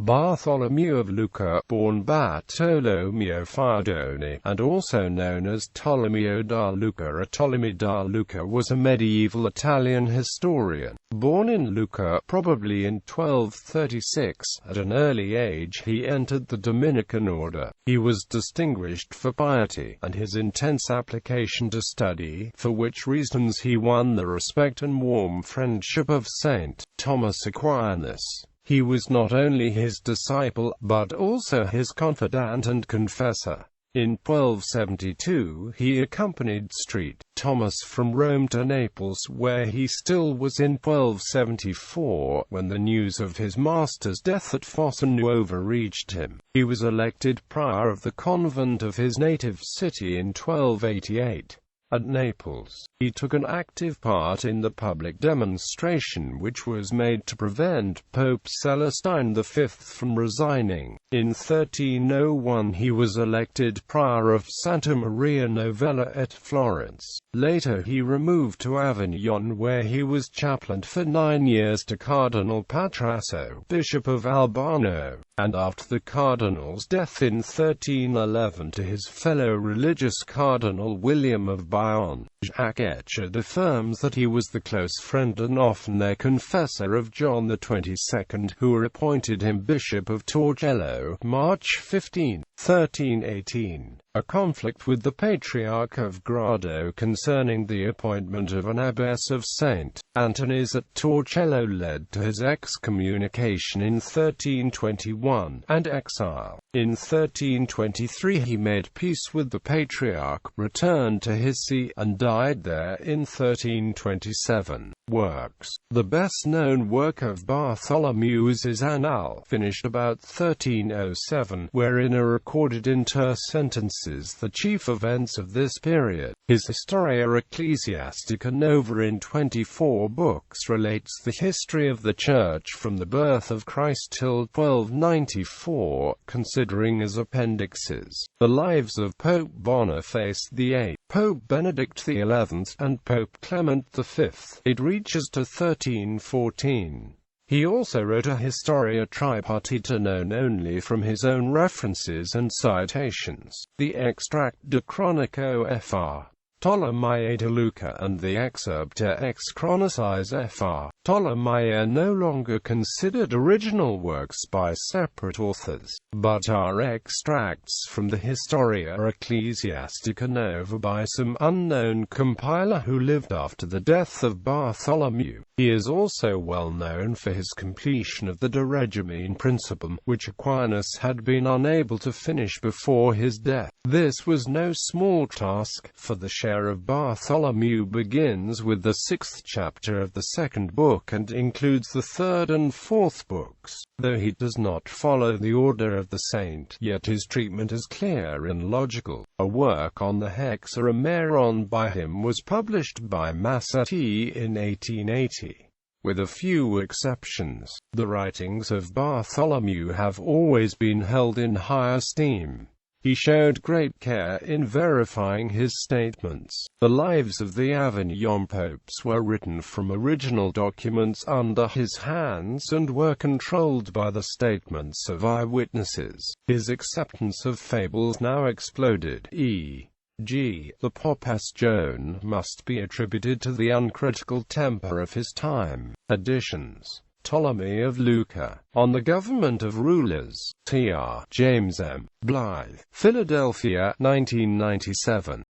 Bartholomew of Lucca, born Bartolomeo Fiadóni, and also known as Tolomeo da Lucca or Ptolemy da Lucca, was a medieval Italian historian. Born in Lucca, probably in 1236, at an early age he entered the Dominican Order. He was distinguished for piety, and his intense application to study, for which reasons he won the respect and warm friendship of St.Thomas Aquinas. He was not only his disciple, but also his confidant and confessor. In 1272 he accompanied St. Thomas from Rome to Naples, where he still was in 1274, when the news of his master's death at Fossanuova reached him. He was elected prior of the convent of his native city in 1288. At Naples, he took an active part in the public demonstration which was made to prevent Pope Celestine V from resigning. In 1301 he was elected prior of Santa Maria Novella at Florence. Later he removed to Avignon, where he was chaplain for 9 years to Cardinal Patrasso, Bishop of Albano, and after the cardinal's death in 1311 to his fellow religious Cardinal William of Bayonne. Jacques Echard affirms that he was the close friend and often their confessor of John XXII, who appointed him Bishop of Torcello, March 15, 1318. A conflict with the Patriarch of Grado concerning the appointment of an abbess of St. Antony's at Torcello led to his excommunication in 1321, and exile. In 1323 he made peace with the Patriarch, returned to his see, and died there in 1327. Works. The best-known work of Bartholomew is his Annal, finished about 1307, wherein are recorded in terse sentences the chief events of this period. His Historia Ecclesiastica Nova in 24 books relates the history of the Church from the birth of Christ till 1294, considering as appendixes the lives of Pope Boniface VIII, Pope Benedict XI, and Pope Clement V. It reaches to 1314. He also wrote a Historia Tripartita known only from his own references and citations, the Extract de Chronico fr. Tolomeo da Lucca and the Excerpta ex Chronicis fr. Tolomeo no longer considered original works by separate authors, but are extracts from the Historia Ecclesiastica Nova by some unknown compiler who lived after the death of Bartholomew. He is also well known for his completion of the De Regimine Principum, which Aquinas had been unable to finish before his death. This was no small task, for the share of Bartholomew begins with the 6th chapter of the 2nd book and includes the 3rd and 4th books. Though he does not follow the order of the saint, yet his treatment is clear and logical. A work on the Hexameron by him was published by Massetti in 1880. With a few exceptions, the writings of Bartholomew have always been held in high esteem. He showed great care in verifying his statements. The lives of the Avignon popes were written from original documents under his hands and were controlled by the statements of eyewitnesses. His acceptance of fables now exploded, e.g., the Popes Joan, must be attributed to the uncritical temper of his time. Additions. Ptolemy of Lucca, On the Government of Rulers, Tr. James M. Blythe, Philadelphia, 1997.